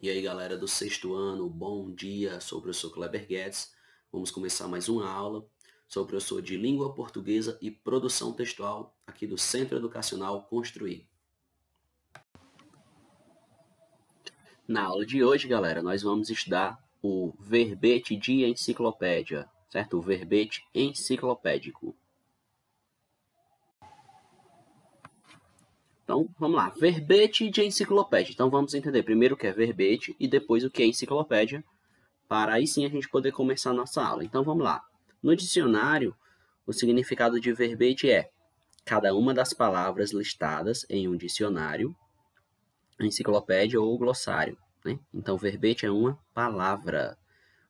E aí, galera do sexto ano, bom dia. Sou o professor Kleber Guedes. Vamos começar mais uma aula. Sou professor de Língua Portuguesa e Produção Textual aqui do Centro Educacional Construir. Na aula de hoje, galera, nós vamos estudar o verbete de enciclopédia, certo? O verbete enciclopédico. Então, vamos lá. Verbete de enciclopédia. Então, vamos entender primeiro o que é verbete e depois o que é enciclopédia, para aí sim a gente poder começar a nossa aula. Então, vamos lá. No dicionário, o significado de verbete é cada uma das palavras listadas em um dicionário, enciclopédia ou glossário, né? Então, verbete é uma palavra,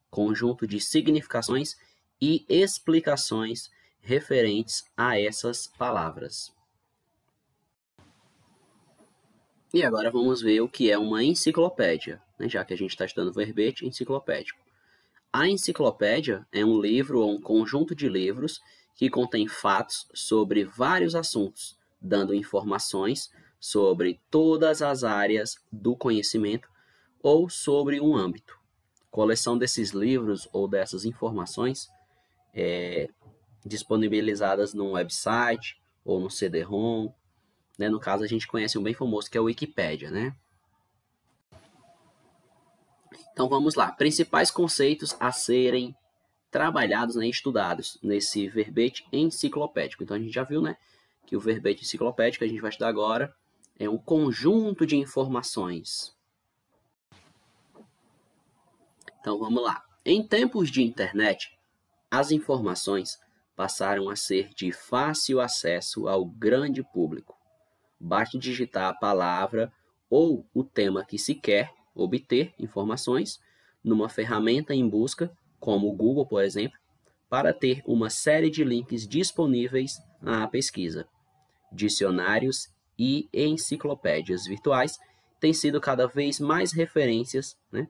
conjunto de significações e explicações referentes a essas palavras. E agora vamos ver o que é uma enciclopédia, né? Já que a gente está estudando verbete enciclopédico. A enciclopédia é um livro ou um conjunto de livros que contém fatos sobre vários assuntos, dando informações sobre todas as áreas do conhecimento ou sobre um âmbito. Coleção desses livros ou dessas informações disponibilizadas num website ou no CD-ROM. Né? No caso, a gente conhece um bem famoso que é o Wikipédia, né? Então vamos lá, principais conceitos a serem trabalhados, né, estudados nesse verbete enciclopédico. Então a gente já viu, né, que o verbete enciclopédico que a gente vai estudar agora é um conjunto de informações. Então vamos lá. Em tempos de internet, as informações passaram a ser de fácil acesso ao grande público. Basta digitar a palavra ou o tema que se quer obter informações numa ferramenta em busca, como o Google, por exemplo, para ter uma série de links disponíveis à pesquisa. Dicionários e enciclopédias virtuais têm sido cada vez mais referências, né?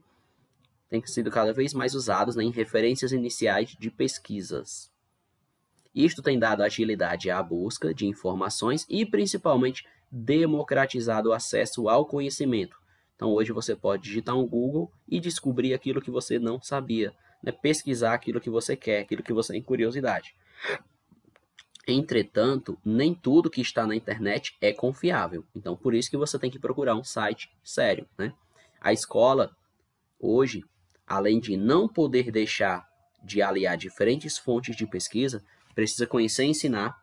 Têm sido cada vez mais usados, né, em referências iniciais de pesquisas. Isto tem dado agilidade à busca de informações e, principalmente, democratizado o acesso ao conhecimento. Então, hoje você pode digitar um Google e descobrir aquilo que você não sabia, né? Pesquisar aquilo que você quer, aquilo que você tem curiosidade. Entretanto, nem tudo que está na internet é confiável. Então, por isso que você tem que procurar um site sério, né? A escola, hoje, além de não poder deixar de aliar diferentes fontes de pesquisa, precisa conhecer e ensinar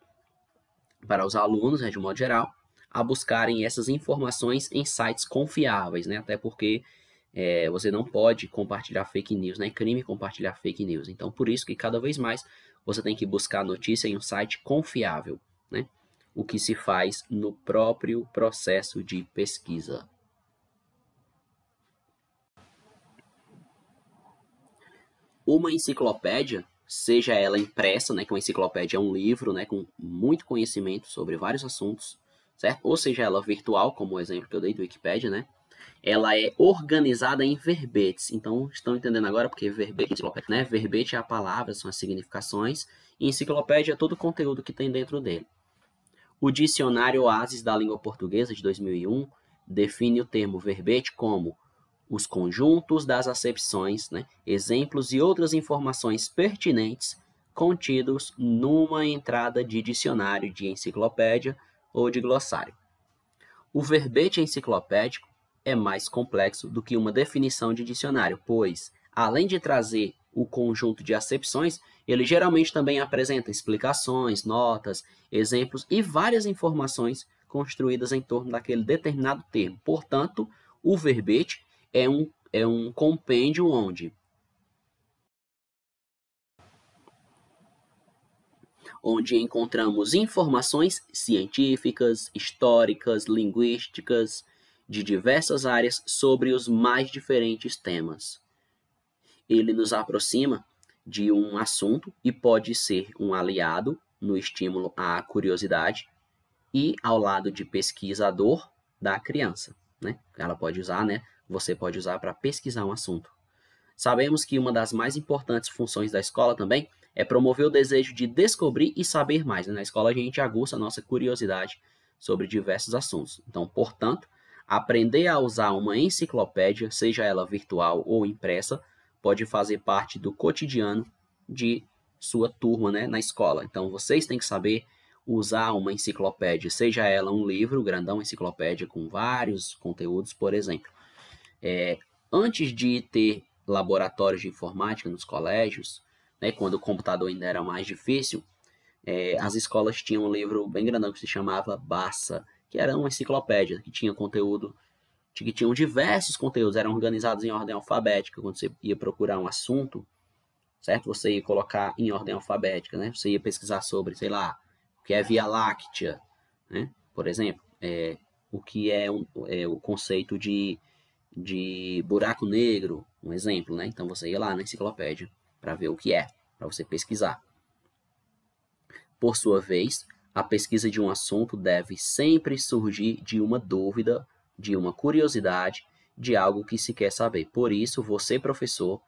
para os alunos, né, de um modo geral, a buscarem essas informações em sites confiáveis, né? Até porque você não pode compartilhar fake news, né? É crime compartilhar fake news. Então, por isso que cada vez mais você tem que buscar notícia em um site confiável, né? O que se faz no próprio processo de pesquisa. Uma enciclopédia, seja ela impressa, né, que uma enciclopédia é um livro, né, com muito conhecimento sobre vários assuntos, certo? Ou seja ela virtual, como o exemplo que eu dei do Wikipédia, né? Ela é organizada em verbetes. Então, estão entendendo agora porque verbete, enciclopédia, né? Verbete é a palavra, são as significações, e enciclopédia é todo o conteúdo que tem dentro dele. O Dicionário Oasis da Língua Portuguesa, de 2001, define o termo verbete como os conjuntos das acepções, né, exemplos e outras informações pertinentes contidos numa entrada de dicionário, de enciclopédia ou de glossário. O verbete enciclopédico é mais complexo do que uma definição de dicionário, pois, além de trazer o conjunto de acepções, ele geralmente também apresenta explicações, notas, exemplos e várias informações construídas em torno daquele determinado termo. Portanto, o verbete é um compêndio onde encontramos informações científicas, históricas, linguísticas, de diversas áreas sobre os mais diferentes temas. Ele nos aproxima de um assunto e pode ser um aliado no estímulo à curiosidade e ao lado de pesquisador da criança, né? Ela pode usar, né? Você pode usar para pesquisar um assunto. Sabemos que uma das mais importantes funções da escola também é promover o desejo de descobrir e saber mais. Na escola a gente aguça a nossa curiosidade sobre diversos assuntos. Então, portanto, Aprender a usar uma enciclopédia, seja ela virtual ou impressa, pode fazer parte do cotidiano de sua turma, né, na escola. Então, vocês têm que saber usar uma enciclopédia, seja ela um livro grandão, enciclopédia com vários conteúdos, por exemplo. Antes de ter laboratórios de informática nos colégios, né, quando o computador ainda era mais difícil, as escolas tinham um livro bem grandão que se chamava Barça, que era uma enciclopédia, que tinha conteúdo, que tinham diversos conteúdos, eram organizados em ordem alfabética. Quando você ia procurar um assunto, certo? Você ia colocar em ordem alfabética, né? Você ia pesquisar sobre, sei lá, o que é Via Láctea, né? Por exemplo, o que é o conceito de buraco negro, um exemplo, né? Então você ia lá na enciclopédia para ver o que é, para você pesquisar. Por sua vez, a pesquisa de um assunto deve sempre surgir de uma dúvida, de uma curiosidade, de algo que se quer saber. Por isso, você, professor,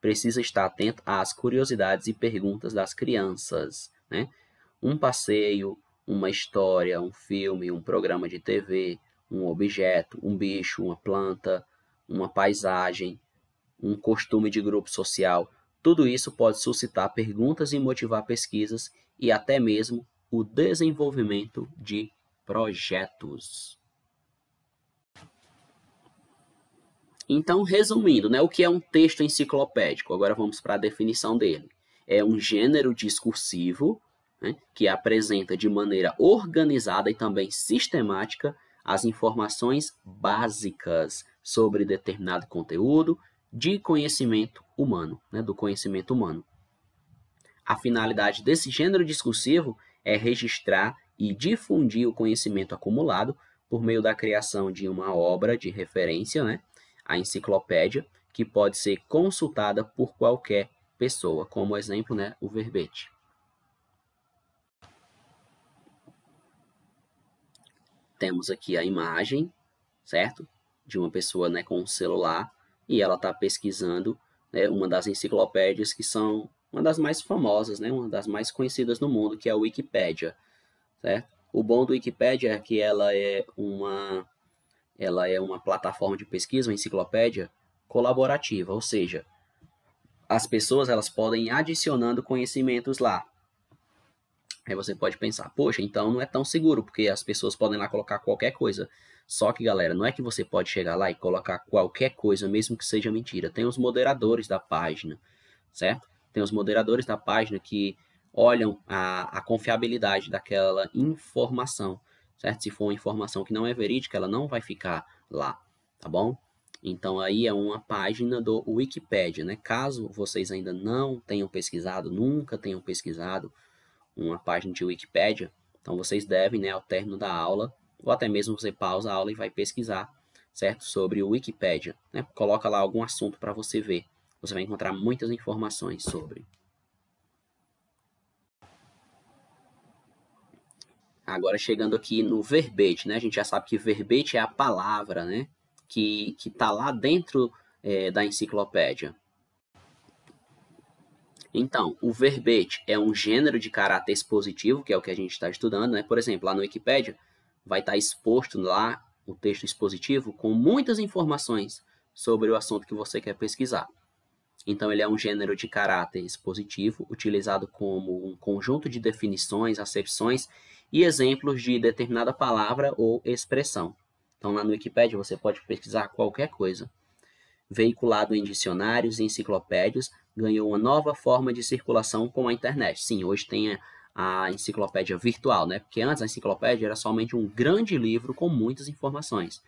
precisa estar atento às curiosidades e perguntas das crianças, né? Um passeio, uma história, um filme, um programa de TV, um objeto, um bicho, uma planta, uma paisagem, um costume de grupo social, tudo isso pode suscitar perguntas e motivar pesquisas e até mesmo o desenvolvimento de projetos. Então, resumindo, né, o que é um texto enciclopédico? Agora vamos para a definição dele. É um gênero discursivo, né, que apresenta de maneira organizada e também sistemática as informações básicas sobre determinado conteúdo de conhecimento humano, né, do conhecimento humano. A finalidade desse gênero discursivo é registrar e difundir o conhecimento acumulado por meio da criação de uma obra de referência, né, a enciclopédia, que pode ser consultada por qualquer pessoa, como exemplo, né, o verbete. Temos aqui a imagem, certo? De uma pessoa, né, com um celular, e ela está pesquisando, né, uma das enciclopédias que são uma das mais famosas, né, uma das mais conhecidas no mundo, que é a Wikipédia, certo? O bom do Wikipédia é que ela é uma plataforma de pesquisa, uma enciclopédia colaborativa, ou seja, as pessoas elas podem ir adicionando conhecimentos lá. Aí você pode pensar, poxa, então não é tão seguro, porque as pessoas podem lá colocar qualquer coisa. Só que, galera, não é que você pode chegar lá e colocar qualquer coisa, mesmo que seja mentira. Tem os moderadores da página, certo? Tem os moderadores da página que olham a confiabilidade daquela informação, certo? Se for uma informação que não é verídica, ela não vai ficar lá, tá bom? Então, aí é uma página do Wikipédia, né? Caso vocês ainda não tenham pesquisado, nunca tenham pesquisado uma página de Wikipédia, então vocês devem, né, ao término da aula, ou até mesmo você pausa a aula e vai pesquisar, certo? Sobre o Wikipédia, né? Coloca lá algum assunto para você ver. Você vai encontrar muitas informações sobre. Agora chegando aqui no verbete, né? A gente já sabe que verbete é a palavra, né, que está lá dentro da enciclopédia. Então, o verbete é um gênero de caráter expositivo, que é o que a gente está estudando, né? Por exemplo, lá no Wikipédia vai estar exposto lá o texto expositivo com muitas informações sobre o assunto que você quer pesquisar. Então, ele é um gênero de caráter expositivo, utilizado como um conjunto de definições, acepções e exemplos de determinada palavra ou expressão. Então, lá no Wikipédia, você pode pesquisar qualquer coisa. Veiculado em dicionários e enciclopédias, ganhou uma nova forma de circulação com a internet. Sim, hoje tem a enciclopédia virtual, né? Porque antes a enciclopédia era somente um grande livro com muitas informações,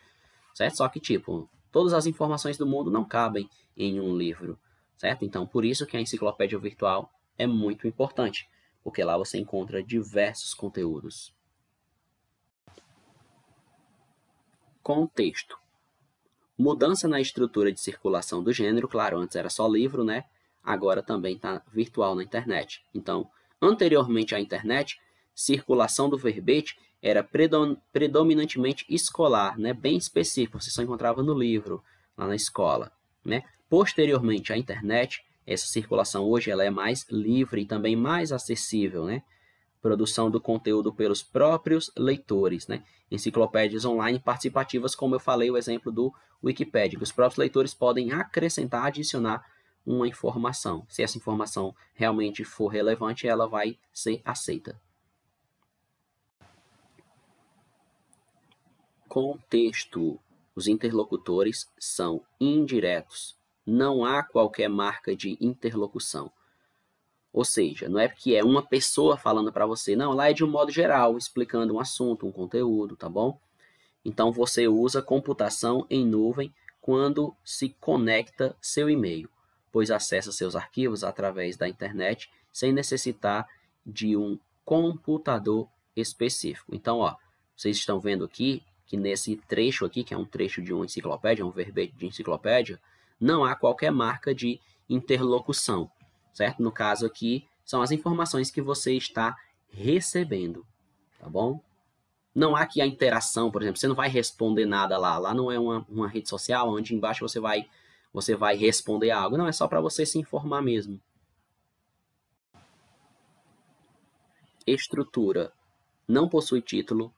certo? Só que, tipo, todas as informações do mundo não cabem em um livro, certo? Então, por isso que a enciclopédia virtual é muito importante, porque lá você encontra diversos conteúdos. Contexto. Mudança na estrutura de circulação do gênero, claro, antes era só livro, né? Agora também está virtual na internet. Então, anteriormente à internet, circulação do verbete era predominantemente escolar, né? Bem específico, você só encontrava no livro, lá na escola, né? Posteriormente à internet, essa circulação hoje ela é mais livre e também mais acessível, né? produção do conteúdo pelos próprios leitores, né? Enciclopédias online participativas, como eu falei, o exemplo do Wikipedia, que os próprios leitores podem acrescentar, adicionar uma informação. Se essa informação realmente for relevante, ela vai ser aceita. Contexto. Os interlocutores são indiretos. Não há qualquer marca de interlocução. Ou seja, não é porque é uma pessoa falando para você, não, lá é de um modo geral, explicando um assunto, um conteúdo, tá bom? Então, você usa computação em nuvem quando se conecta seu e-mail, pois acessa seus arquivos através da internet sem necessitar de um computador específico. Então, ó, vocês estão vendo aqui que nesse trecho aqui, que é um trecho de uma enciclopédia, um verbete de enciclopédia, não há qualquer marca de interlocução, certo? No caso aqui, são as informações que você está recebendo, tá bom? Não há aqui a interação, por exemplo, você não vai responder nada lá. Lá não é uma rede social onde embaixo você vai responder algo. Não, é só para você se informar mesmo. Estrutura. Não possui título.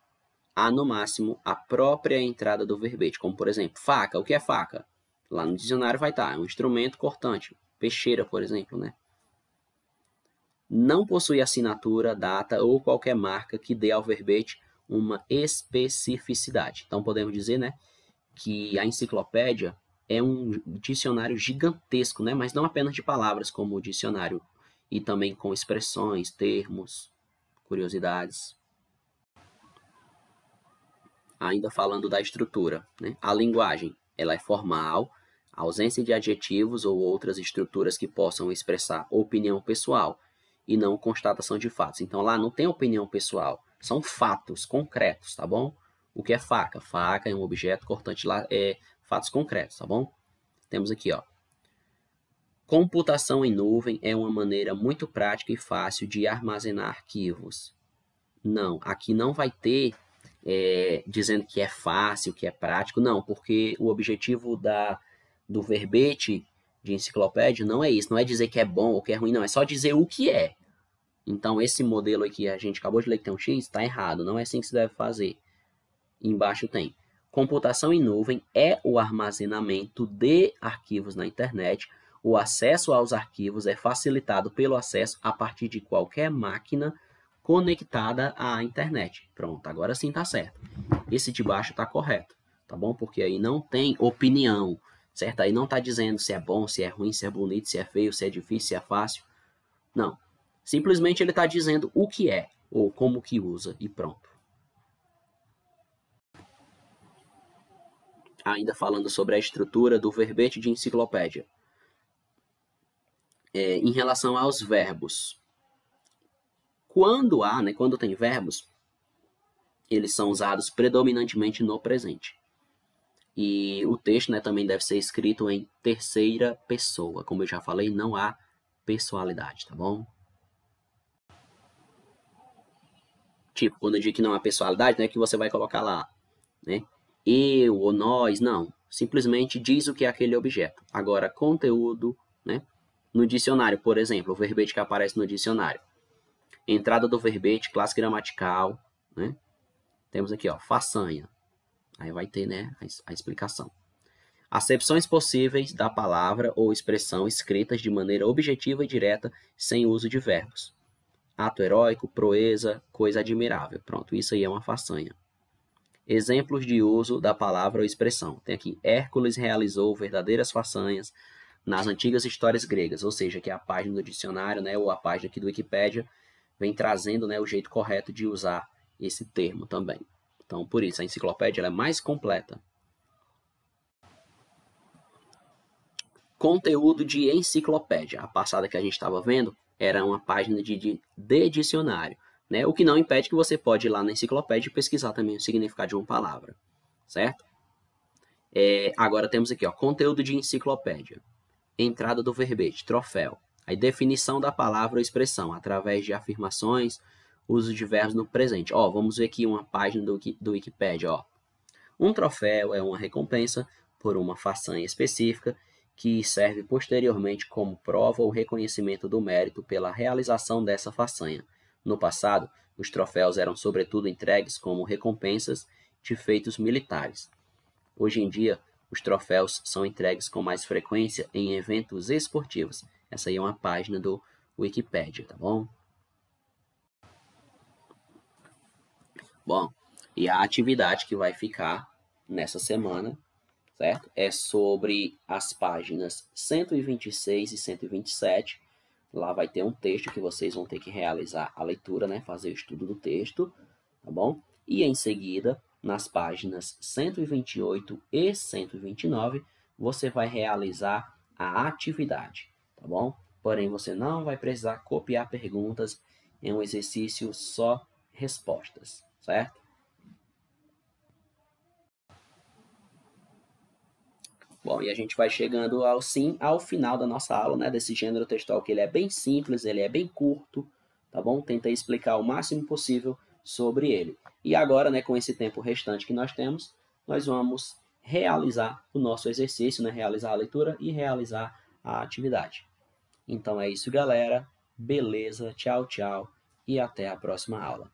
Há, no máximo, a própria entrada do verbete, como, por exemplo, faca. O que é faca? Lá no dicionário vai estar, é um instrumento cortante. Peixeira, por exemplo, né? Não possui assinatura, data ou qualquer marca que dê ao verbete uma especificidade. Então, podemos dizer, né, que a enciclopédia é um dicionário gigantesco, né, mas não apenas de palavras, como o dicionário, e também com expressões, termos, curiosidades. Ainda falando da estrutura, né, a linguagem, ela é formal, a ausência de adjetivos ou outras estruturas que possam expressar opinião pessoal e não constatação de fatos. Então, lá não tem opinião pessoal, são fatos concretos, tá bom? O que é faca? Faca é um objeto cortante, lá é fatos concretos, tá bom? Temos aqui, ó. Computação em nuvem é uma maneira muito prática e fácil de armazenar arquivos. Não, aqui não vai ter dizendo que é fácil, que é prático, não, porque o objetivo do verbete de enciclopédia não é isso, não é dizer que é bom ou que é ruim, não, é só dizer o que é. Então, esse modelo aqui, a gente acabou de ler que tem um X, está errado, não é assim que se deve fazer. Embaixo tem. Computação em nuvem é o armazenamento de arquivos na internet. O acesso aos arquivos é facilitado pelo acesso a partir de qualquer máquina conectada à internet. Pronto, agora sim está certo. Esse de baixo está correto, tá bom? Porque aí não tem opinião, certo? Aí não está dizendo se é bom, se é ruim, se é bonito, se é feio, se é difícil, se é fácil. Não. Simplesmente ele está dizendo o que é, ou como que usa, e pronto. Ainda falando sobre a estrutura do verbete de enciclopédia. Em relação aos verbos. Quando tem verbos, eles são usados predominantemente no presente. E o texto, né, também deve ser escrito em terceira pessoa. Como eu já falei, não há pessoalidade, tá bom? Tipo, quando eu digo que não há pessoalidade, não é que você vai colocar lá, né? Eu ou nós, não. Simplesmente diz o que é aquele objeto. Agora, conteúdo, né? No dicionário, por exemplo, o verbete que aparece no dicionário. Entrada do verbete, classe gramatical, né? Temos aqui, ó, façanha. Aí vai ter, né, a explicação. Acepções possíveis da palavra ou expressão escritas de maneira objetiva e direta, sem uso de verbos. Ato heróico, proeza, coisa admirável. Pronto, isso aí é uma façanha. Exemplos de uso da palavra ou expressão. Tem aqui, Hércules realizou verdadeiras façanhas nas antigas histórias gregas, ou seja, que é a página do dicionário, né, ou a página aqui do Wikipedia, vem trazendo, né, o jeito correto de usar esse termo também. Então, por isso, a enciclopédia ela é mais completa. Conteúdo de enciclopédia. A passada que a gente estava vendo era uma página de dicionário, né? O que não impede que você pode ir lá na enciclopédia e pesquisar também o significado de uma palavra, certo? Agora temos aqui, ó, conteúdo de enciclopédia. Entrada do verbete, troféu. Aí, definição da palavra ou expressão, através de afirmações, uso de verbos no presente. Ó, vamos ver aqui uma página do Wikipedia, ó. Um troféu é uma recompensa por uma façanha específica que serve posteriormente como prova ou reconhecimento do mérito pela realização dessa façanha. No passado, os troféus eram sobretudo entregues como recompensas de feitos militares. Hoje em dia, os troféus são entregues com mais frequência em eventos esportivos. Essa aí é uma página do Wikipedia, tá bom? Bom, e a atividade que vai ficar nessa semana, certo? É sobre as páginas 126 e 127. Lá vai ter um texto que vocês vão ter que realizar a leitura, né? Fazer o estudo do texto, tá bom? E em seguida, nas páginas 128 e 129, você vai realizar a atividade, tá bom? Porém, você não vai precisar copiar perguntas, é um exercício só respostas, certo? Bom, e a gente vai chegando ao final da nossa aula, né, desse gênero textual, que ele é bem simples, ele é bem curto, tá bom? Tentei explicar o máximo possível sobre ele. E agora, né, com esse tempo restante que nós temos, nós vamos realizar o nosso exercício, né, realizar a leitura e realizar a atividade. Então é isso, galera. Beleza, tchau, tchau e até a próxima aula.